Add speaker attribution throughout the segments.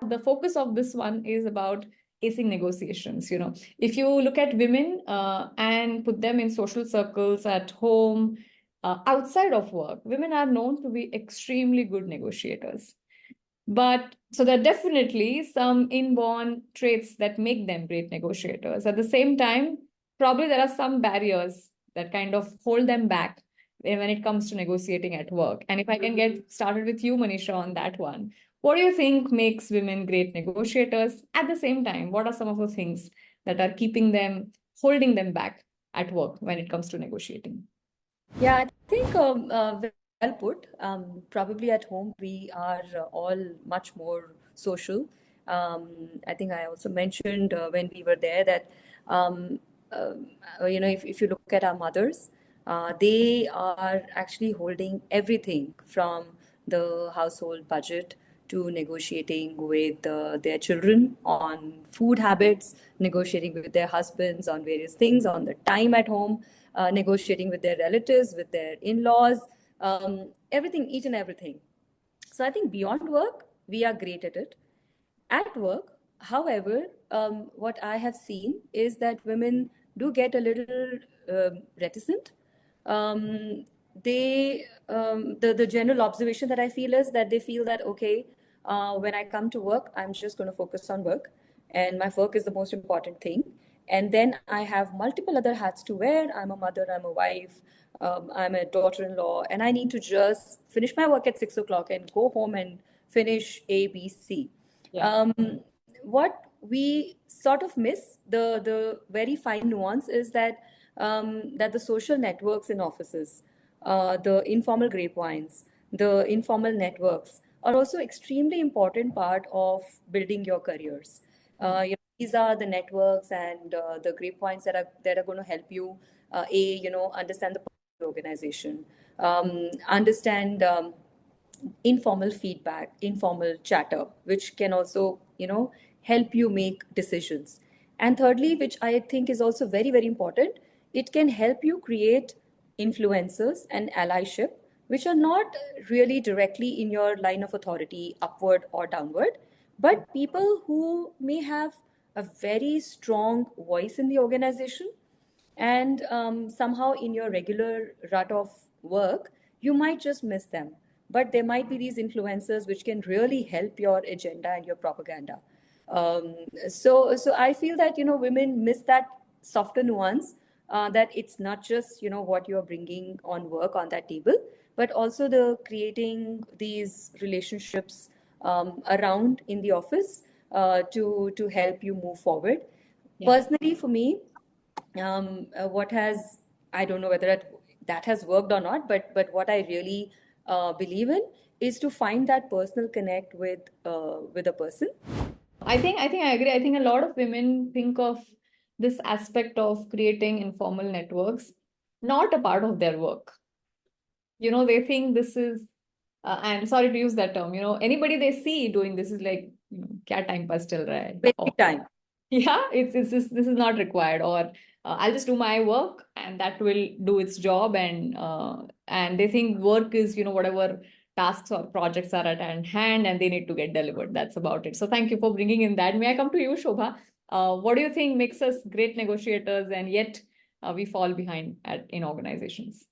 Speaker 1: the focus of this one is about acing negotiations. If you look at women and put them in social circles at home, outside of work, women are known to be extremely good negotiators. But so there are definitely some inborn traits that make them great negotiators. At the same time, probably there are some barriers that kind of hold them back when it comes to negotiating at work. And if I can get started with you, Manisha, on that one, what do you think makes women great negotiators? At the same time, what are some of the things that are keeping them, holding them back at work when it comes to negotiating?
Speaker 2: Yeah, I think well put. Probably at home we are all much more social. I think I also mentioned when we were there that uh, if you look at our mothers, they are actually holding everything from the household budget to negotiating with their children on food habits, negotiating with their husbands on various things, on the time at home, negotiating with their relatives, with their in-laws, everything, each and everything. So I think beyond work, we are great at it. At work, however, what I have seen is that women do get a little reticent. Um, the general observation that I feel is that they feel that okay, when I come to work, I'm just going to focus on work, and my work is the most important thing. And then I have multiple other hats to wear. I'm a mother, I'm a wife, I'm a daughter-in-law, and I need to just finish my work at 6 o'clock and go home and finish A, B, C.
Speaker 1: Yeah.
Speaker 2: What we sort of miss, the very fine nuance, is that that the social networks in offices, the informal grapevines, the informal networks are also extremely important part of building your careers. These are the networks and the grapevines that are going to help you understand the organization, understand informal feedback, informal chatter, which can also, help you make decisions. And thirdly, which I think is also very, very important, it can help you create influencers and allyship, which are not really directly in your line of authority, upward or downward, but people who may have a very strong voice in the organization, and somehow in your regular rut of work you might just miss them, but there might be these influencers which can really help your agenda and your propaganda. So I feel that women miss that softer nuance, that it's not just what you're bringing on work on that table, but also the creating these relationships around in the office, to help you move forward.
Speaker 1: Yeah.
Speaker 2: Personally, for me, what has, I don't know whether that has worked or not, but what I really believe in is to find that personal connect with a person.
Speaker 1: I think I agree. I think a lot of women think of this aspect of creating informal networks not a part of their work. They think this is, I'm sorry to use that term, anybody they see doing this is like, kya time pass chal raha hai?
Speaker 2: Wasting time.
Speaker 1: Yeah, this is not required, or I'll just do my work and that will do its job, and they think work is whatever tasks or projects are at hand and they need to get delivered. That's about it. So thank you for bringing in that. May I come to you, Shobha? What do you think makes us great negotiators and yet we fall behind in organizations?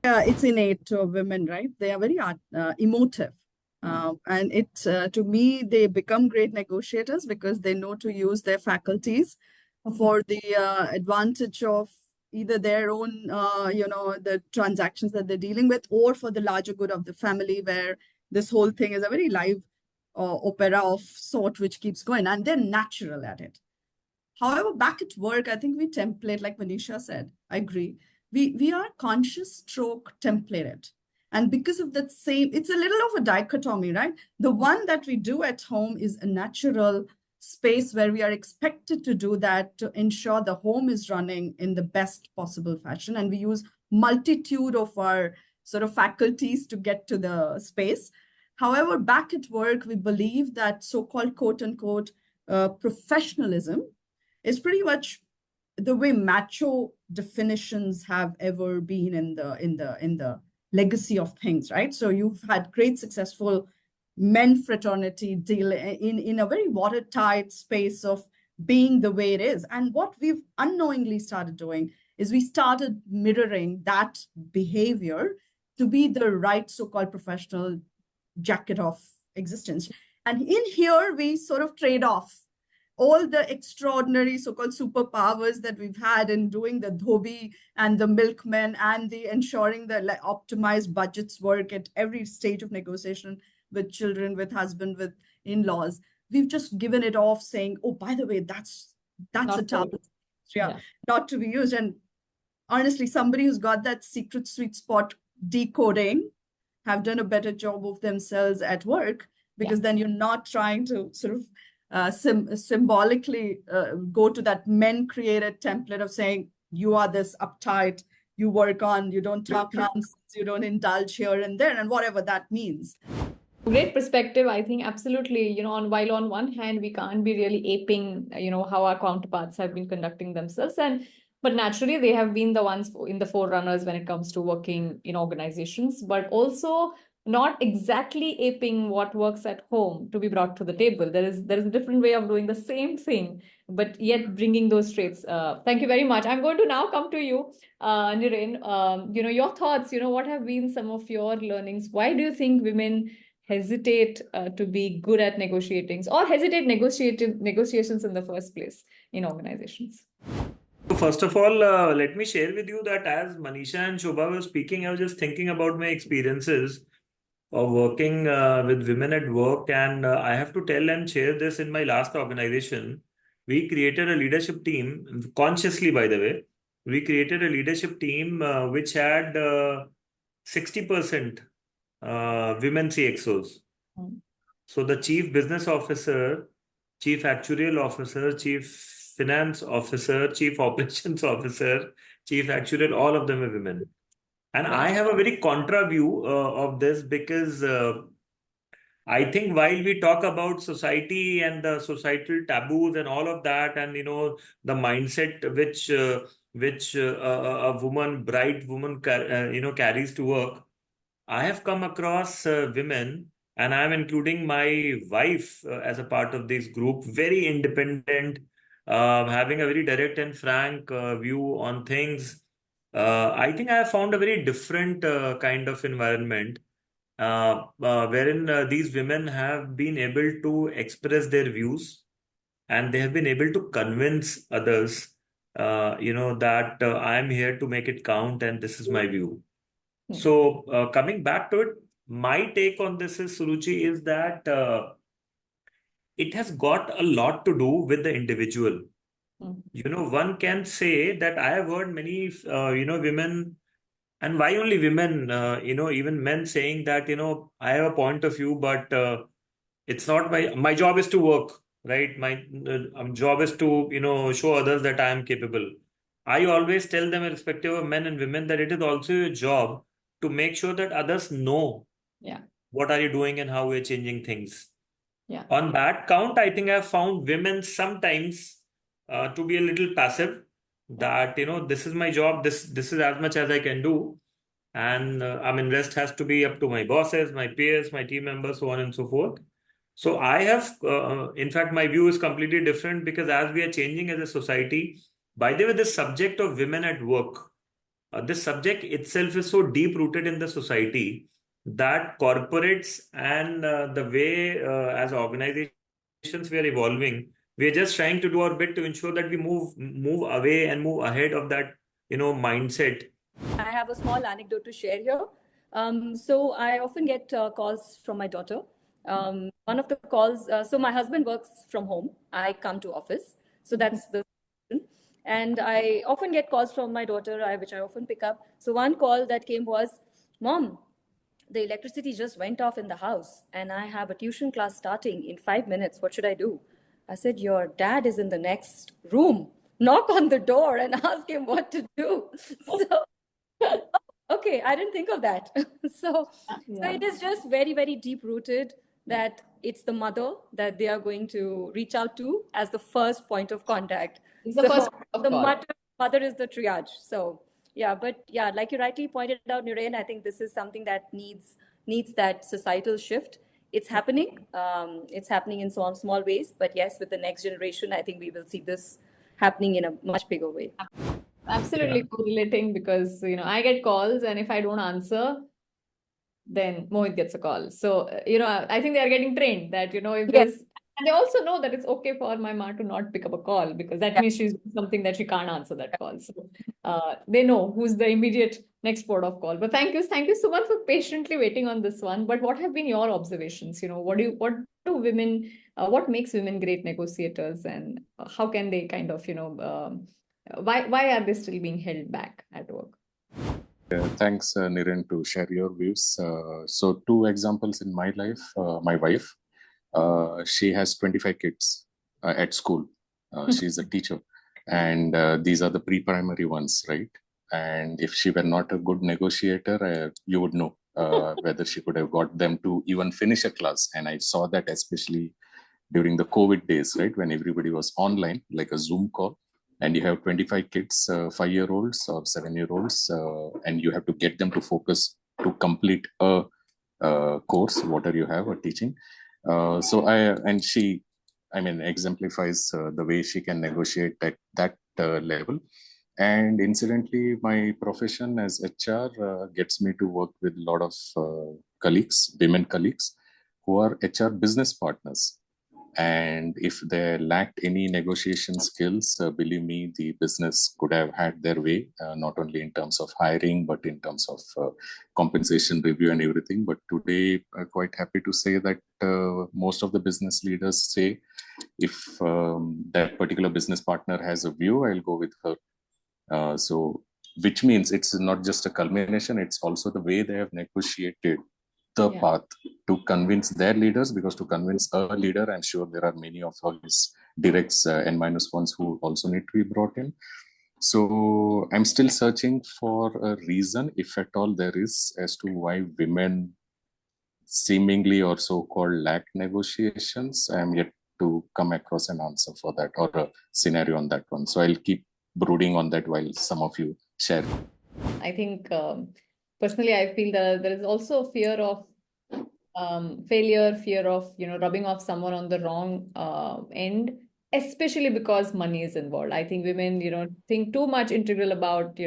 Speaker 3: It's innate to women, right? They are very emotive. And to me, they become great negotiators because they know to use their faculties for the advantage of either their own, the transactions that they're dealing with, or for the larger good of the family, where this whole thing is a very live opera of sort which keeps going, and they're natural at it. However, back at work, I think we template, like Manisha said. I agree. We are conscious stroke templated. And because of that same, it's a little of a dichotomy, right? The one that we do at home is a natural space where we are expected to do that to ensure the home is running in the best possible fashion. And we use multitude of our sort of faculties to get to the space. However, back at work, we believe that so-called quote unquote professionalism is pretty much the way macho definitions have ever been in the legacy of things, right? So you've had great successful men fraternity deal in a very watertight space of being the way it is. And what we've unknowingly started doing is we started mirroring that behavior to be the right so-called professional jacket of existence. And in here, we sort of trade off all the extraordinary so-called superpowers that we've had in doing the dhobi and the milkmen and the ensuring that like optimized budgets work at every stage of negotiation with children, with husband, with in-laws. We've just given it off saying, oh, by the way, that's
Speaker 1: Not
Speaker 3: a
Speaker 1: good.
Speaker 3: talent, yeah, not to be used. And honestly, somebody who's got that secret sweet spot decoding have done a better job of themselves at work, because then you're not trying to sort of symbolically go to that men created template of saying, you are this uptight, you work on, you don't talk nonsense, you don't indulge here and there, and whatever that means.
Speaker 1: Great perspective. I think absolutely, while on one hand, we can't be really aping, how our counterparts have been conducting themselves. But naturally, they have been the ones in the forerunners when it comes to working in organizations, but also not exactly aping what works at home to be brought to the table. There is a different way of doing the same thing, but yet bringing those traits. Thank you very much. I'm going to now come to you, Niren. Your thoughts, what have been some of your learnings? Why do you think women hesitate to be good at negotiating or hesitate negotiations in the first place in organizations?
Speaker 4: So first of all, let me share with you that as Manisha and Shobha were speaking, I was just thinking about my experiences of working with women at work, and I have to tell and share this. In my last organization, we created a leadership team, consciously by the way. We created a leadership team which had 60% women CXOs. So the chief business officer, chief actuarial officer, chief finance officer, chief operations officer, chief actuarial, all of them are women. And I have a very contra view of this, because I think while we talk about society and the societal taboos and all of that, and the mindset which a woman, bright woman, carries to work, I have come across women, and I'm including my wife as a part of this group, very independent, having a very direct and frank view on things. I think I have found a very different kind of environment wherein these women have been able to express their views, and they have been able to convince others, that I am here to make it count and this is my view. So coming back to it, my take on this is, Suruchi, is that it has got a lot to do with the individual. One can say that I have heard many, women, and why only women, even men saying that, I have a point of view, but it's not my job is to work, right? My job is to, show others that I am capable. I always tell them, irrespective of men and women, that it is also your job to make sure that others know what are you doing and how we're changing things. On that count, I think I've found women sometimes to be a little passive, that, this is my job, this is as much as I can do. And rest has to be up to my bosses, my peers, my team members, so on and so forth. So I have, in fact, my view is completely different, because as we are changing as a society, by the way, the subject of women at work, this subject itself is so deep rooted in the society that corporates and the way as organizations we are evolving, we are just trying to do our bit to ensure that we move away and move ahead of that, mindset.
Speaker 2: I have a small anecdote to share here. So I often get calls from my daughter. One of the calls, so my husband works from home. I come to office. So that's the, and I often get calls from my daughter, which I often pick up. So one call that came was, Mom, the electricity just went off in the house and I have a tuition class starting in 5 minutes. What should I do? I said, your dad is in the next room. Knock on the door and ask him what to do. So, okay, I didn't think of that. So it is just very, very deep rooted that it's the mother that they are going to reach out to as the first point of contact.
Speaker 1: It's the first of
Speaker 2: the
Speaker 1: call.
Speaker 2: mother is the triage. So yeah, but yeah, like you rightly pointed out, Niren, I think this is something that needs that societal shift. it's happening. It's happening in small ways, but yes, with the next generation, I think we will see this happening in a much bigger way.
Speaker 1: Absolutely correlating, because I get calls, and if I don't answer, then Mohit gets a call. So I think they are getting trained that if
Speaker 2: Yes.
Speaker 1: there's, and they also know that it's okay for my ma to not pick up a call, because that means she's doing something that she can't answer that call. So they know who's the immediate next port of call. But thank you so much for patiently waiting on this one. But what have been your observations? What do women, what makes women great negotiators, and how can they kind of why are they still being held back at work?
Speaker 5: Thanks, Niren, to share your views. So, two examples in my life. My wife, she has 25 kids at school. She's a teacher, and these are the pre-primary ones, right? And if she were not a good negotiator, you would know whether she could have got them to even finish a class. And I saw that especially during the COVID days, right, when everybody was online, like a Zoom call, and you have 25 kids, 5-year-olds or 7-year-olds, and you have to get them to focus to complete a course, whatever you have, or teaching. She exemplifies the way she can negotiate at that level. And incidentally, my profession as HR gets me to work with a lot of colleagues, women colleagues, who are HR business partners. And if they lacked any negotiation skills, believe me, the business could have had their way, not only in terms of hiring, but in terms of compensation review and everything. But today, quite happy to say that most of the business leaders say, if that particular business partner has a view, I'll go with her. Which means it's not just a culmination, it's also the way they have negotiated the path to convince their leaders, because to convince a leader, I'm sure there are many of his directs N-1s who also need to be brought in. So I'm still searching for a reason, if at all there is, as to why women seemingly or so-called lack negotiations. I'm yet to come across an answer for that, or a scenario on that one. So I'll keep brooding on that while some of you share.
Speaker 1: I think personally, I feel that there is also a fear of failure, fear of rubbing off someone on the wrong end, especially because money is involved. I think women think too much integral about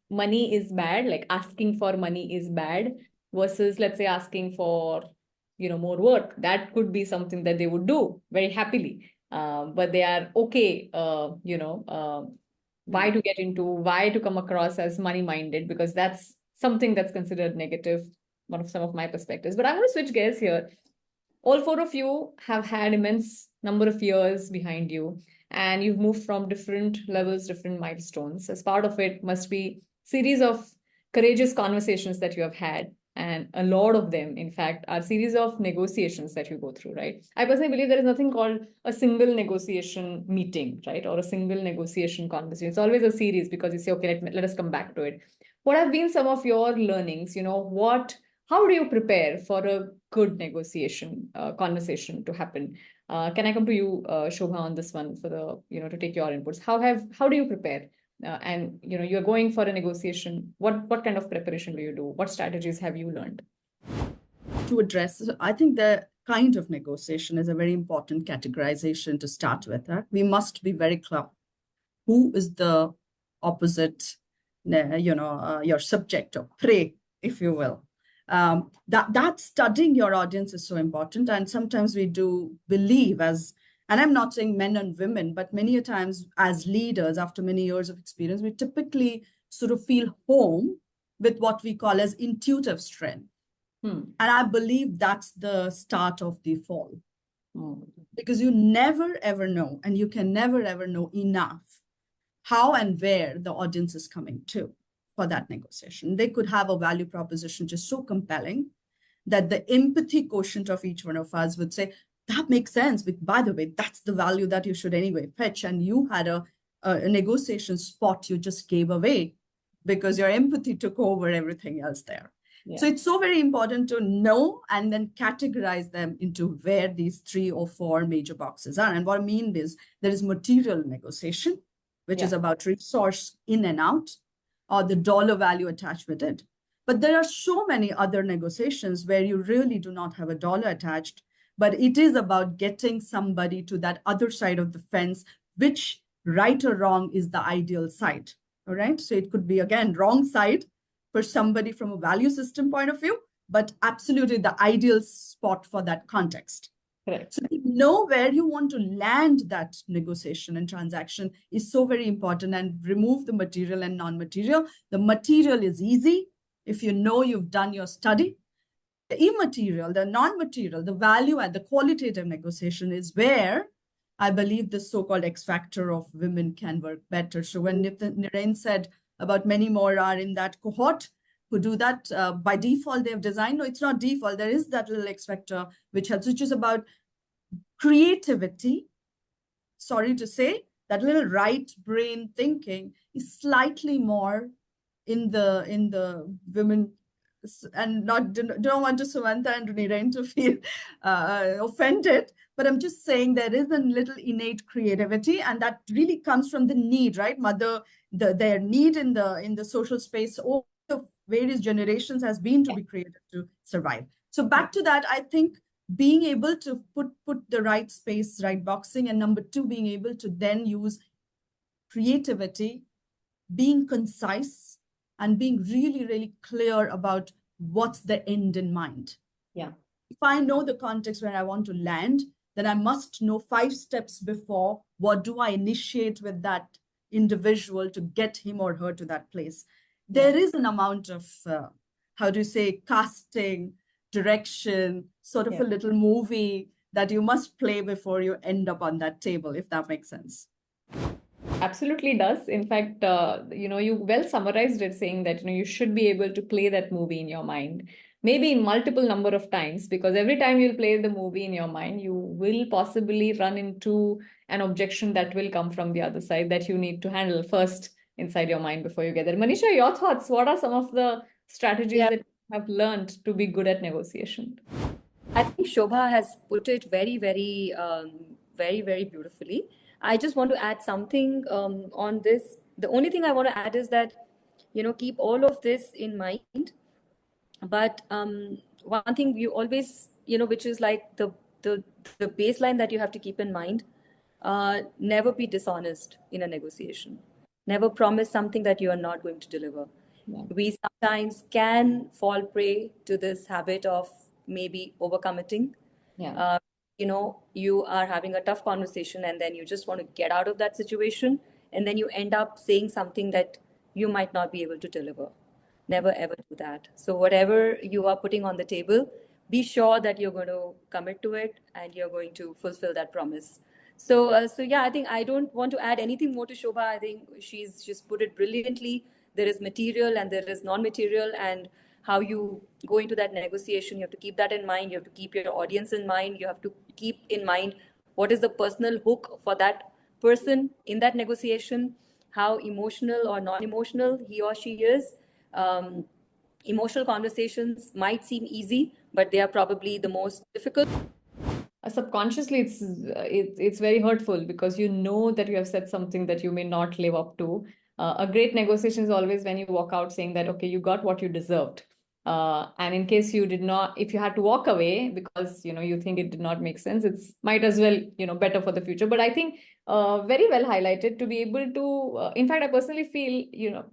Speaker 1: money is bad, like asking for money is bad, versus, let's say, asking for more work. That could be something that they would do very happily, but they are okay why to come across as money minded, because that's something that's considered negative, one of some of my perspectives. But I'm going to switch gears here. All four of you have had immense number of years behind you, and you've moved from different levels, different milestones. As part of it must be series of courageous conversations that you have had, and a lot of them, in fact, are series of negotiations that you go through, right? I personally believe there is nothing called a single negotiation meeting, right? Or a single negotiation conversation. It's always a series, because you say, okay, let us come back to it. What have been some of your learnings? How do you prepare for a good negotiation conversation to happen? Can I come to you, Shobha, on this one for to take your inputs? How do you prepare? And you're going for a negotiation. What kind of preparation do you do? What strategies have you learned?
Speaker 3: To address, I think the kind of negotiation is a very important categorization to start with. We must be very clear who is the opposite, your subject or prey, if you will. That studying your audience is so important. And sometimes we do believe, and I'm not saying men and women, but many a times as leaders, after many years of experience, we typically sort of feel home with what we call as intuitive strength. And I believe that's the start of the fall. Because you never ever know, and you can never ever know enough how and where the audience is coming to for that negotiation. They could have a value proposition just so compelling that the empathy quotient of each one of us would say, that makes sense. But by the way, that's the value that you should anyway pitch. And you had a negotiation spot you just gave away because your empathy took over everything else there. Yeah. So it's so very important to know and then categorize them into where these 3 or 4 major boxes are. And what I mean is there is material negotiation, which is about resource in and out, or the dollar value attached with it. But there are so many other negotiations where you really do not have a dollar attached, but it is about getting somebody to that other side of the fence, which, right or wrong, is the ideal side. All right. So it could be, again, wrong side for somebody from a value system point of view, but absolutely the ideal spot for that context.
Speaker 1: Correct.
Speaker 3: So to know where you want to land that negotiation and transaction is so very important, and remove the material and non-material. The material is easy if you know you've done your study. The immaterial, the non-material, the value and the qualitative negotiation is where I believe the so-called X factor of women can work better. So when Niren said about many more are in that cohort who do that by default, they have designed. No, it's not default. There is that little X factor which helps, which is about creativity. Sorry to say, that little right brain thinking is slightly more in the women, and don't want to Sumantha and Niren to feel offended, but I'm just saying there is a little innate creativity, and that really comes from the need, right? Their need in the social space over the various generations has been to be creative to survive. So back to that, I think being able to put the right space, right boxing, and number two, being able to then use creativity, being concise, and being really, really clear about what's the end in mind.
Speaker 1: Yeah.
Speaker 3: If I know the context where I want to land, then I must know 5 steps before what do I initiate with that individual to get him or her to that place. There is an amount of, how do you say, casting, direction, sort of a little movie that you must play before you end up on that table, if that makes sense.
Speaker 1: Absolutely does. In fact, you well summarized it, saying that, you should be able to play that movie in your mind, maybe in multiple number of times, because every time you'll play the movie in your mind, you will possibly run into an objection that will come from the other side that you need to handle first inside your mind before you get there. Manisha, your thoughts? What are some of the strategies that you have learned to be good at negotiation?
Speaker 2: I think Shobha has put it very, very, very, very beautifully. I just want to add something on this. The only thing I want to add is that, keep all of this in mind. But one thing you always, which is like the baseline that you have to keep in mind, never be dishonest in a negotiation. Never promise something that you are not going to deliver. Yeah. We sometimes can fall prey to this habit of maybe overcommitting.
Speaker 1: Yeah.
Speaker 2: You are having a tough conversation and then you just want to get out of that situation, and then you end up saying something that you might not be able to deliver. Never ever do that. So whatever you are putting on the table, be sure that you're going to commit to it and you're going to fulfill that promise. So yeah, I think I don't want to add anything more to Shobha. I think she's just put it brilliantly. There is material and there is non-material, and how you go into that negotiation, you have to keep that in mind. You have to keep your audience in mind. You have to keep in mind what is the personal hook for that person in that negotiation, how emotional or non-emotional he or she is. Emotional conversations might seem easy, but they are probably the most difficult.
Speaker 1: Subconsciously, it's very hurtful, because you know that you have said something that you may not live up to. A great negotiation is always when you walk out saying that, okay, you got what you deserved. And in case you did not, if you had to walk away because you think it did not make sense, it's might as well better for the future. But I think very well highlighted to be able to. In fact, I personally feel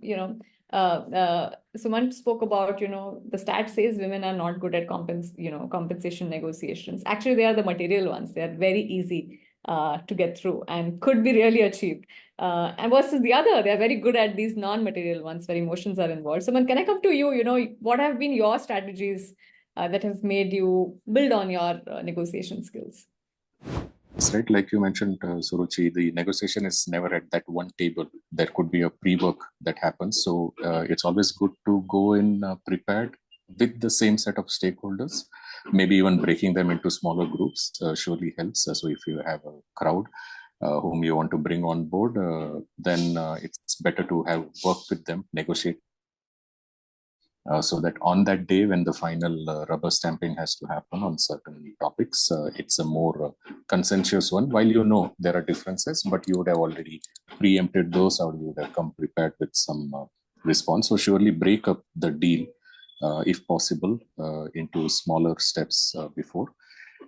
Speaker 1: Sumanth spoke about the stat says women are not good at compensation negotiations. Actually, they are the material ones. They are very easy to get through and could be really achieved. And versus the other, they're very good at these non-material ones where emotions are involved. So, can I come to you? What have been your strategies that have made you build on your negotiation skills?
Speaker 5: That's right. Like you mentioned, Suruchi, the negotiation is never at that one table. There could be a pre-work that happens. So it's always good to go in prepared with the same set of stakeholders. Maybe even breaking them into smaller groups surely helps. So if you have a crowd whom you want to bring on board, then it's better to have worked with them, negotiate. So that on that day when the final rubber stamping has to happen on certain topics, it's a more consensuous one. While there are differences, but you would have already preempted those, or you would have come prepared with some response. So surely break up the deal if possible, into smaller steps before.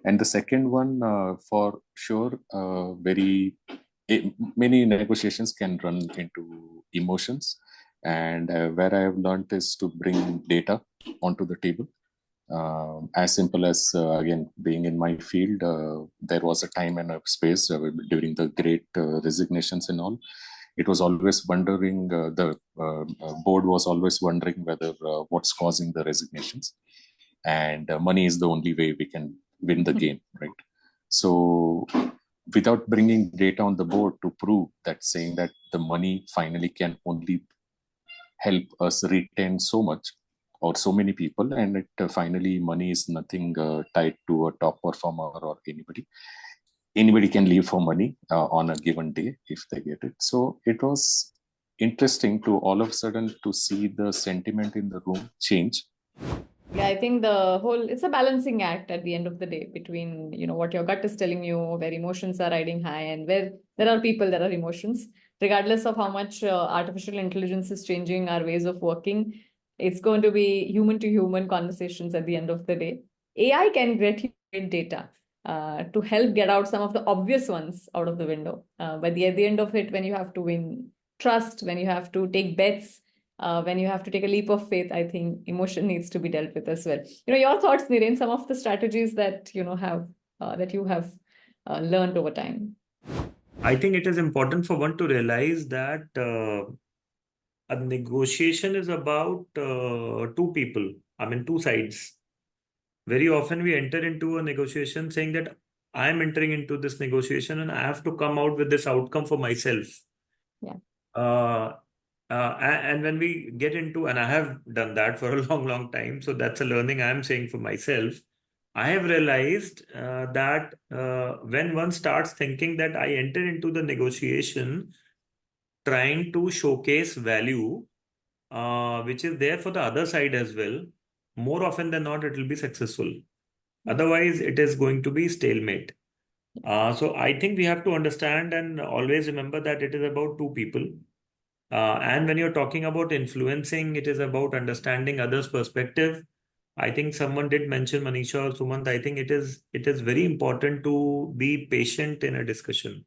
Speaker 5: And the second one, for sure, many negotiations can run into emotions. And where I have learned is to bring data onto the table. As simple as, again, being in my field, there was a time and a space during the great resignations and all. It was always wondering, the board was always wondering whether what's causing the resignations. And money is the only way we can win the game, right? So without bringing data on the board to prove that, saying that the money finally can only help us retain so much or so many people, and it finally money is nothing tied to a top performer or anybody can leave for money on a given day if they get it. So it was interesting to all of a sudden to see the sentiment in the room change.
Speaker 1: Yeah, I think it's a balancing act at the end of the day between, what your gut is telling you, where emotions are riding high, and where there are people, there are emotions. Regardless of how much artificial intelligence is changing our ways of working, it's going to be human to human conversations at the end of the day. AI can get you great data to help get out some of the obvious ones out of the window. But at the end of it, when you have to win trust, when you have to take bets, when you have to take a leap of faith, I think emotion needs to be dealt with as well. Your thoughts, Niren, some of the strategies that you have learned over time.
Speaker 4: I think it is important for one to realize that a negotiation is about two people, two sides. Very often we enter into a negotiation saying that I am entering into this negotiation and I have to come out with this outcome for myself.
Speaker 1: Yeah.
Speaker 4: And when we get into, and I have done that for a long time, so that's a learning I'm saying for myself. I have realized that when one starts thinking that I enter into the negotiation trying to showcase value, which is there for the other side as well, more often than not, it will be successful. Otherwise, it is going to be stalemate. So I think we have to understand and always remember that it is about two people. And when you're talking about influencing, it is about understanding others' perspective. I think someone did mention, Manisha or Sumanth, I think it is very important to be patient in a discussion.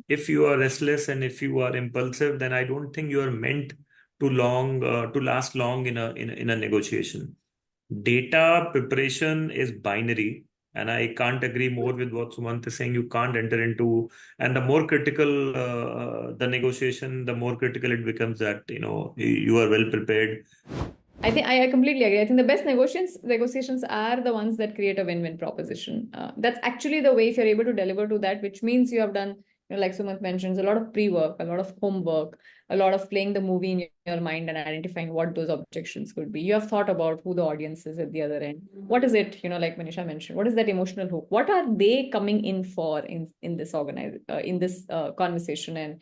Speaker 4: If you are restless and if you are impulsive, then I don't think you are meant to last long in a negotiation. Data preparation is binary, and I can't agree more with what Sumanth is saying. You can't enter into, and the more critical the negotiation, the more critical it becomes that you are well prepared.
Speaker 1: I think I completely agree. I think the best negotiations are the ones that create a win-win proposition. That's actually the way, if you're able to deliver to that, which means you have done, like Sumanth mentions, a lot of pre-work, a lot of homework, a lot of playing the movie in your mind and identifying what those objections could be. You have thought about who the audience is at the other end. What is it, like Manisha mentioned, what is that emotional hook? What are they coming in for in this conversation? And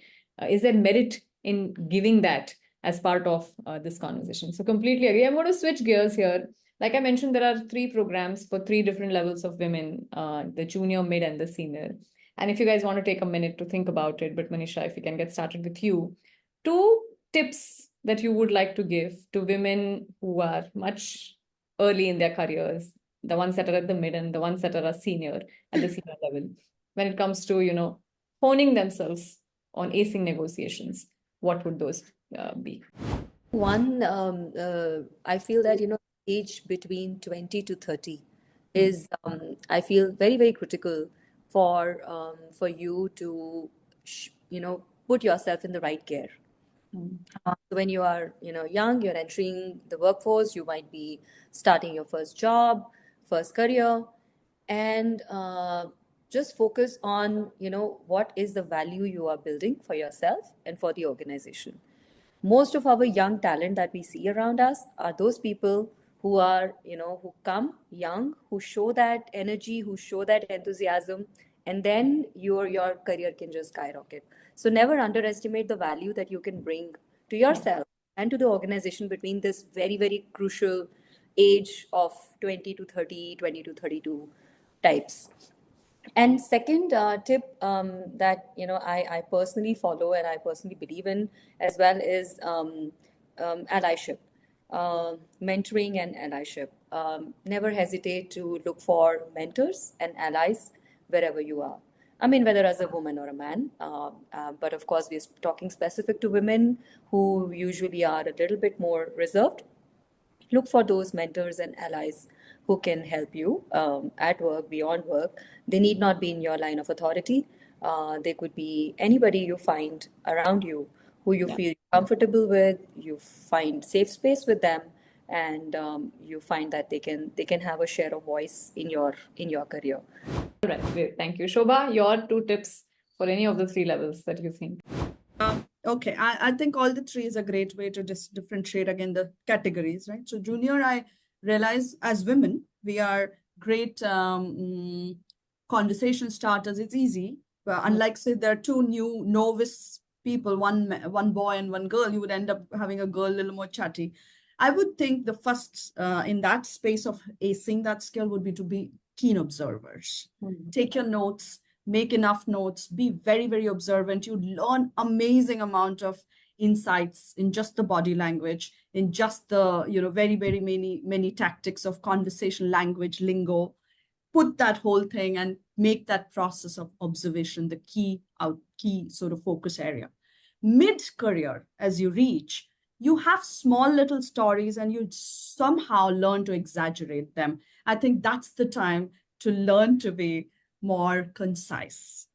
Speaker 1: is there merit in giving that as part of this conversation? So completely agree. I'm going to switch gears here. Like I mentioned, there are 3 programs for 3 different levels of women, the junior, mid, and the senior. And if you guys want to take a minute to think about it, but Manisha, if we can get started with you, 2 tips that you would like to give to women who are much early in their careers, the ones that are at the mid and the ones that are senior at the senior level, when it comes to, honing themselves on acing negotiations, what would those be?
Speaker 2: One, I feel that, age between 20 to 30 is, I feel, very, very critical for you to, put yourself in the right gear. When you are, young, you're entering the workforce, you might be starting your first job, first career, and just focus on, what is the value you are building for yourself and for the organization. Most of our young talent that we see around us are those people who are, who come young, who show that energy, who show that enthusiasm, and then your career can just skyrocket. So never underestimate the value that you can bring to yourself and to the organization between this very, very crucial age of 20 to 30, 20 to 32 types. And second tip that I personally follow and I personally believe in as well is allyship. mentoring and allyship. Never hesitate to look for mentors and allies wherever you are. I mean, whether as a woman or a man, but of course, we're talking specific to women who usually are a little bit more reserved. Look for those mentors and allies who can help you at work, beyond work. They need not be in your line of authority. They could be anybody you find around you who you feel comfortable with. You find safe space with them, and you find that they can have a share of voice in your career.
Speaker 1: All right, great. Thank you. Shobha, your 2 tips for any of the 3 levels that you think.
Speaker 3: Okay, I think all the 3 is a great way to differentiate again the categories, right? So junior, I realize as women, we are great conversation starters. It's easy. But unlike say there are 2 new novice people, one boy and one girl, you would end up having a girl a little more chatty. I would think the first in that space of acing that skill would be to be keen observers. Take your notes, make enough notes, be very, very observant. You learn amazing amount of insights in just the body language, in just the, very, very many tactics of conversation, language, lingo. Put that whole thing and make that process of observation the key sort of focus area. Mid-career, as you reach, you have small little stories and you somehow learn to exaggerate them. I think that's the time to learn to be more concise.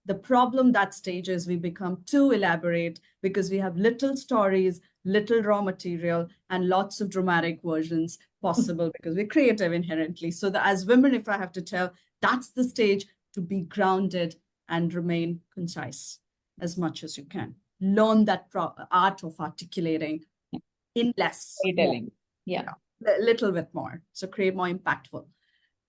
Speaker 3: The problem that stage is we become too elaborate because we have little stories, little raw material, and lots of dramatic versions possible because we're creative inherently. So as women, if I have to tell, that's the stage to be grounded and remain concise as much as you can. Learn that art of articulating in less.
Speaker 1: Storytelling. Yeah.
Speaker 3: A little bit more. So create more impactful.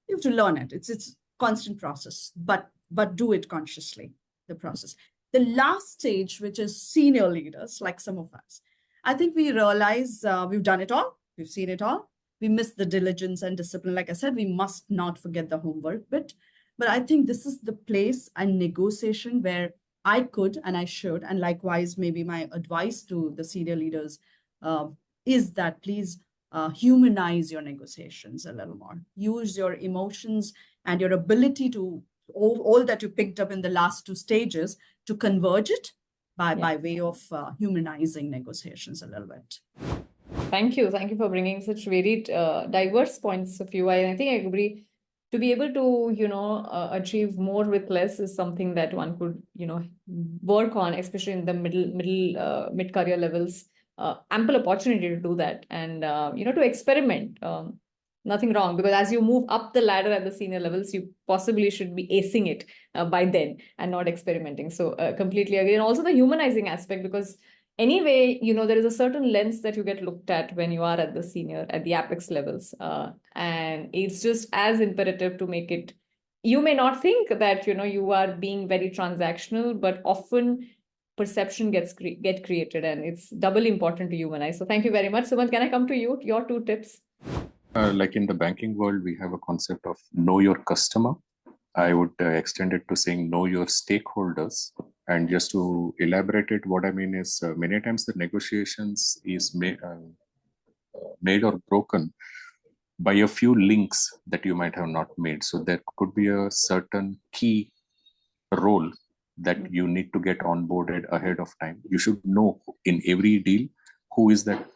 Speaker 3: You have to learn it. It's constant process, but do it consciously, the process. The last stage, which is senior leaders, like some of us, I think we realize we've done it all. We've seen it all. We miss the diligence and discipline. Like I said, we must not forget the homework bit. But I think this is the place and negotiation where I could and I should, and likewise, maybe my advice to the senior leaders is that please humanize your negotiations a little more. Use your emotions and your ability to all that you picked up in the last 2 stages to converge it by way of humanizing negotiations a little bit.
Speaker 1: Thank you. Thank you for bringing such varied, diverse points of view. I think I agree. To be able to, achieve more with less is something that one could, work on, especially in the mid-career levels. Ample opportunity to do that and, to experiment. Nothing wrong, because as you move up the ladder at the senior levels, you possibly should be acing it by then and not experimenting. So completely agree. And also the humanizing aspect, because anyway, there is a certain lens that you get looked at when you are at the apex levels. And it's just as imperative to make it, you may not think that, you are being very transactional, but often perception get created, and it's doubly important to humanize. So thank you very much. Sumanth, can I come to you? Your 2 tips.
Speaker 5: Like in the banking world, we have a concept of know your customer. I would extend it to saying know your stakeholders. And just to elaborate it, what I mean is many times the negotiations is made or broken by a few links that you might have not made. So there could be a certain key role that you need to get onboarded ahead of time. You should know in every deal who is that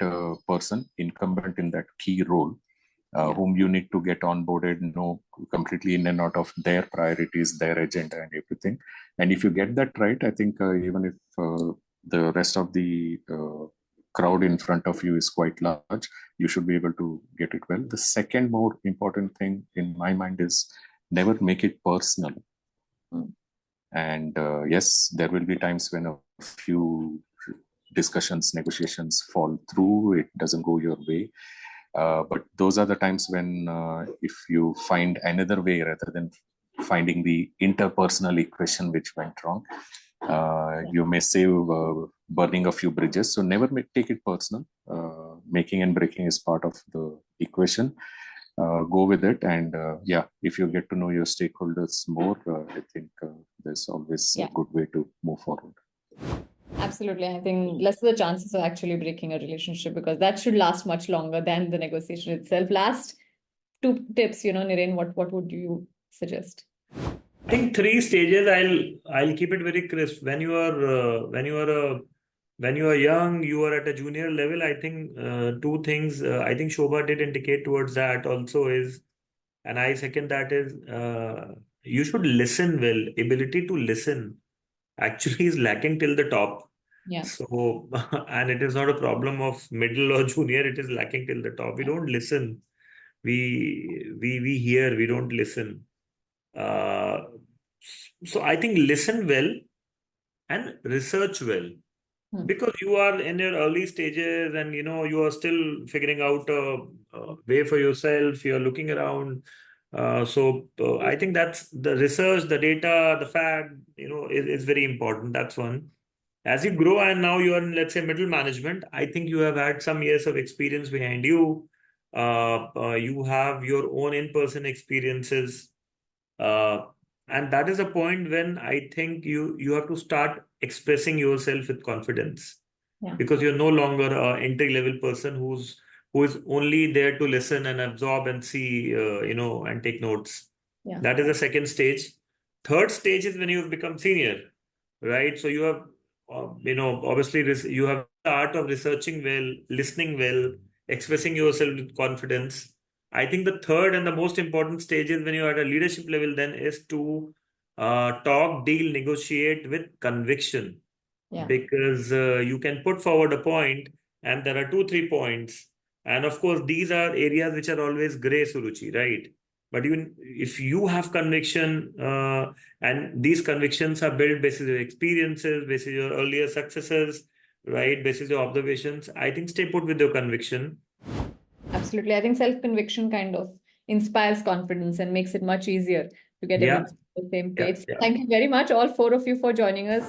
Speaker 5: person incumbent in that key role. Whom you need to get onboarded, know completely in and out of their priorities, their agenda and everything. And if you get that right, I think even if the rest of the crowd in front of you is quite large, you should be able to get it well. The second more important thing in my mind is never make it personal. And yes, there will be times when a few discussions, negotiations fall through, it doesn't go your way. But those are the times when if you find another way rather than finding the interpersonal equation which went wrong, you may save burning a few bridges. So never take it personal. Making and breaking is part of the equation. Go with it. And if you get to know your stakeholders more, I think there's always a good way to move forward.
Speaker 1: Absolutely. I think less the chances of actually breaking a relationship because that should last much longer than the negotiation itself. Last two tips, Niren, what would you suggest?
Speaker 4: I think three stages. I'll keep it very crisp. When you are young, you are at a junior level. I think two things. I think Shobha did indicate towards that also is, and I second that is, you should listen well. Ability to listen actually is lacking till the top.
Speaker 1: Yeah.
Speaker 4: So, and it is not a problem of middle or junior. It is lacking till the top. We don't listen. We hear. We don't listen. Uh, so I think listen well and research well because you are in your early stages and you are still figuring out a way for yourself. You are looking around. I think that's the research, the data, the fact, is very important. That's one. As you grow and now you are in, let's say, middle management, I think you have had some years of experience behind you. You have your own in-person experiences. Uh, and that is a point when I think you have to start expressing yourself with confidence because you're no longer an entry level person who is only there to listen and absorb and see, and take notes.
Speaker 1: Yeah.
Speaker 4: That is the second stage. Third stage is when you have become senior, right? So you have, obviously you have the art of researching well, listening well, expressing yourself with confidence. I think the third and the most important stage is when you're at a leadership level, then is to talk, deal, negotiate with conviction.
Speaker 1: Yeah.
Speaker 4: Because you can put forward a point and there are 2, 3 points. And of course, these are areas which are always gray, Suruchi, right? But if you have conviction, and these convictions are built basis your experiences, basis your earlier successes, right, basis your observations, I think stay put with your conviction.
Speaker 1: Absolutely. I think self-conviction kind of inspires confidence and makes it much easier to get everyone on the same page.
Speaker 4: Yeah.
Speaker 1: Thank you very much, all four of you, for joining us.